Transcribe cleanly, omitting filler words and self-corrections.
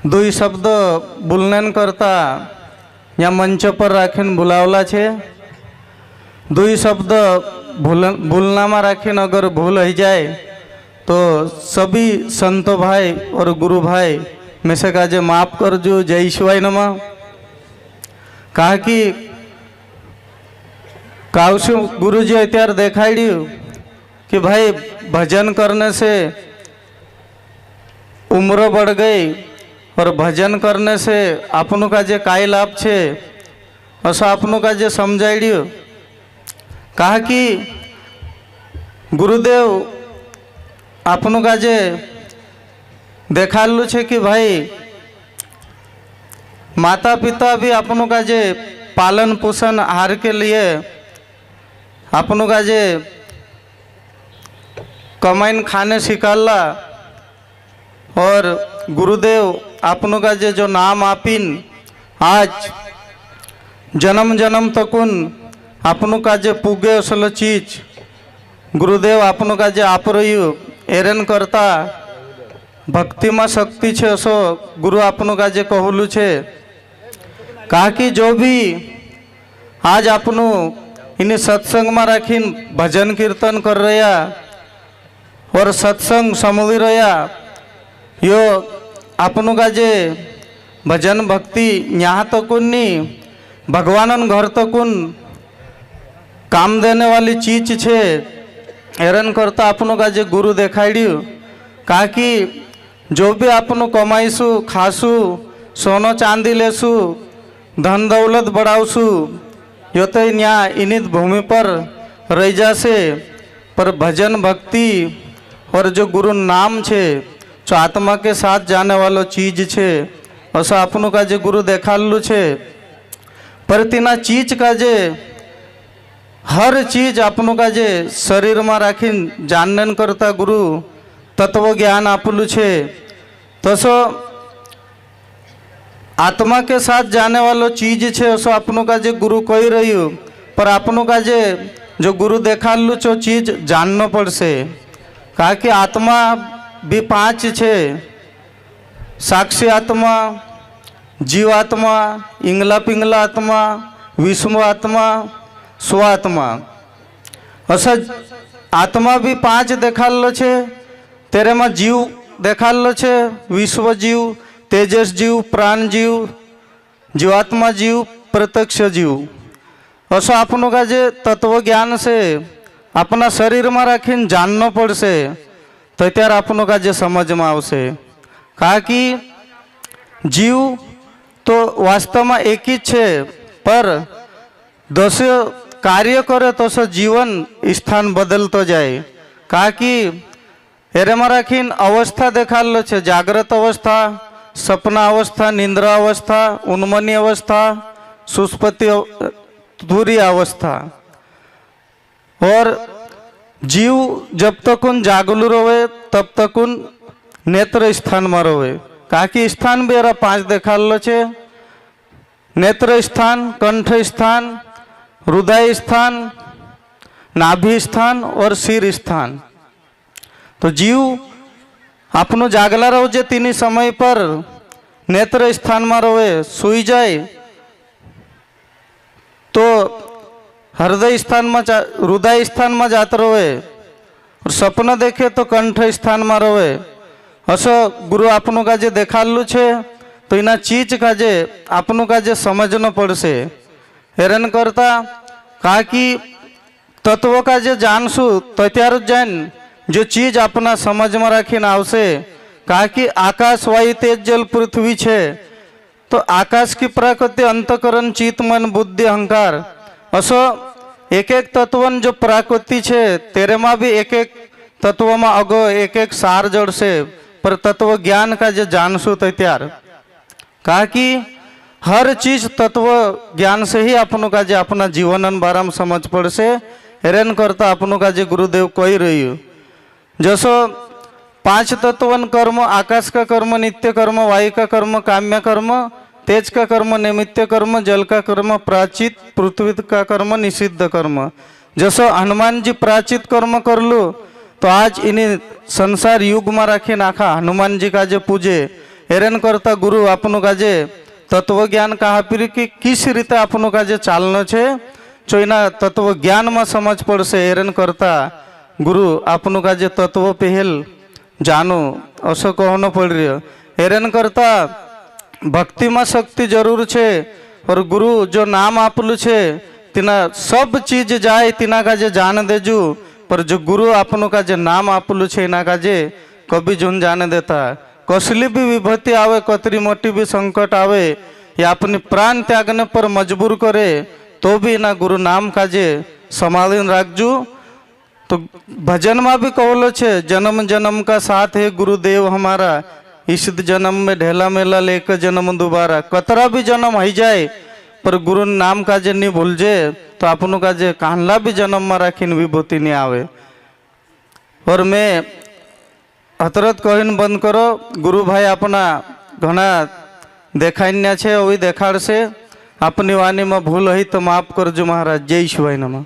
दुई शब्द बोलने करता या मंच पर राखीन बुलावला छे। दुई शब्द भूलना में राखीन अगर भूल हो जाए तो सभी संतो भाई और गुरु भाई में से काजे माफ करजो। जय शिवाय नमः। कहा कि कावशु गुरुजी अत्यार देखाड़ी कि भाई भजन करने से उम्र बढ़ गई और भजन करने से आपनों का जे काय लाभ छे ऐसा आपनों का जे समझाइडियो। कहा कि गुरुदेव आपनों का जे देखालू छे कि भाई माता पिता भी आपनों का जे पालन पोषण आहार के लिए आपनों का जे कमाइन खाने सिखाला और गुरुदेव आपनों का जे जो नाम आपीन आज जन्म जन्म तकुन आपनों का जे पुगे असलो चीज गुरुदेव आपनों का जे आप रही एरन करता भक्ति में शक्ति छे असो गुरु आपनों का जे कहलू छे। कहा कि जो भी आज आपनों इन्हें सत्संग में राखीन भजन कीर्तन कर रहा और सत्संग समूली रहा यो आपनों का जे भजन भक्ति यहाँ तकुन नहीं भगवानन घर तकुन काम देने वाली चीज छे। एरन करता आपनों का जे गुरु देखाड़ी। कहा कि जो भी आपनों कमाईसु खासु सोनो चांदी लेसु धन दौलत बढ़ावसु यो तो यहाँ इन्हीं भूमि पर रह जासे पर भजन भक्ति और जो गुरु नाम छे जो आत्मा के साथ जाने वालो चीज छे ऐसा आपनों का जे गुरु देखालू छे। पर तीना चीज का जे हर चीज आपनों का जे शरीर में राखीन जानन करता गुरु तत्व ज्ञान आपलू छे। तो सो आत्मा के साथ जाने वालो चीज छे ऐसा आपनों का जे गुरु कही रही हो पर आपनों का जे जो गुरु देखालू चो चीज जानना पड़से। कहा कि आत्मा भी पांच छे साक्षी आत्मा जीवात्मा इंगला पिंगला आत्मा विष्णु आत्मा स्वात्मा ऐसा आत्मा भी पांच देखालो छे। तेरे में जीव देखालो छे विश्व जीव तेजस जीव प्राण जीव जीवात्मा जीव प्रत्यक्ष जीव ऐसा आपनों का जे तत्व ज्ञान से अपना शरीर में राखीन जानना पड़से तो त्यार आपनों का जे समझ में आवशे। कहा कि जीव तो वास्तव में एक ही छे पर दस कार्य करे तो सो जीवन स्थान बदलतो जाए। कहा कि एरे में राखीन अवस्था देखालो छे जागृत अवस्था सपना अवस्था निंद्रा अवस्था उन्मनी अवस्था सुष्पति तुरी अवस्था। और जीव जब तक उन जागलू रहे तब तक उन नेत्र स्थान में रहे। कहा कि स्थान भी एरा पांच देखालो छे नेत्र स्थान कंठ स्थान हृदय स्थान नाभि स्थान और सिर स्थान। तो जीव आपनो जागला रहो जे तीन समय पर नेत्र स्थान में रहे सुई जाए तो हृदय स्थान में हृदय स्थान में जाते रहे और सपना देखे तो कंठ स्थान में रहे। ऐसा गुरु आपनों का जे देखालू छे तो इना चीज का जे आपनों का जे समझना पड़से। हेरन करता कहा कि तत्व का जे जानसु तो त्यार जान जो चीज अपना समझ में राखीने आवशे। कहा कि आकाश वायु तेज जल पृथ्वी छे तो आकाश की प्रकृति अंतकरण चित्त मन बुद्धि अहंकार असो एक एक तत्वन जो प्रकृति छे तेरे में भी एक एक तत्व में अगो एक एक सार जड़ से पर तत्व ज्ञान का जो जानसु तो त्यार। कहा कि हर चीज तत्व ज्ञान से ही अपनों का जो अपना जीवन बारे में समझ पड़ से। हेरन करता अपनों का जो गुरुदेव कही रही हो जैसो पांच तत्वन कर्म आकाश का कर्म नित्य कर्म वायु का कर्म काम्य कर्म तेज का कर्म निमित्त कर्म जल का कर्म प्राचित पृथ्वी का कर्म निषिद्ध कर्म। जैसो हनुमान जी प्राचित कर्म कर लो तो आज इन्हें संसार युग में राखी नाखा हनुमान जी का जो पूजे હેરાન કરતા ગુરુ આપનું કાજે તત્વજ્ઞાન કहा પીરી કે કિસ રીતે આપનું કાજે ચાલનો છે જો એના તત્વજ્ઞાનમાં સમજ પડશે હેરાન કરતા ગુરુ આપનું કાજે તત્વ પહેલ જાનું અસો કહોનો પડી રહ્યો હેરાન કરતા ભક્તિમાં શક્તિ જરૂર છે और गुरु जो नाम आपलू छे तिना सब चीज जाए तिना काजे जान देजू पर जो गुरु आपनो काजे नाम आपलू छे इना काजे कभी जुन जाने देता कसली भी विभूति आवे कतरी मोटी भी संकट आवे या अपनी प्राण त्यागने पर मजबूर करे तो भी इना गुरु नाम काजे संभालीने राखजू। तो भजन में भी कहोलो छे जन्म जन्म का साथ है गुरुदेव हमारा इस जन्म में ढेला मेला लेकर जन्म दोबारा कतरा भी जन्म हो जाए पर गुरु नाम काजे नहीं भूलजे तो आपनो काजे कानला भी जन्म में राखीने विभूति नहीं आवे। और मैं हतरत कहीने बंद करो गुरु भाई अपना घना देखाड्या छे ओवी देखाड़शे। आपनी वाणी में भूल हई तो माफ करजो महाराज। जय शिवाय नमः।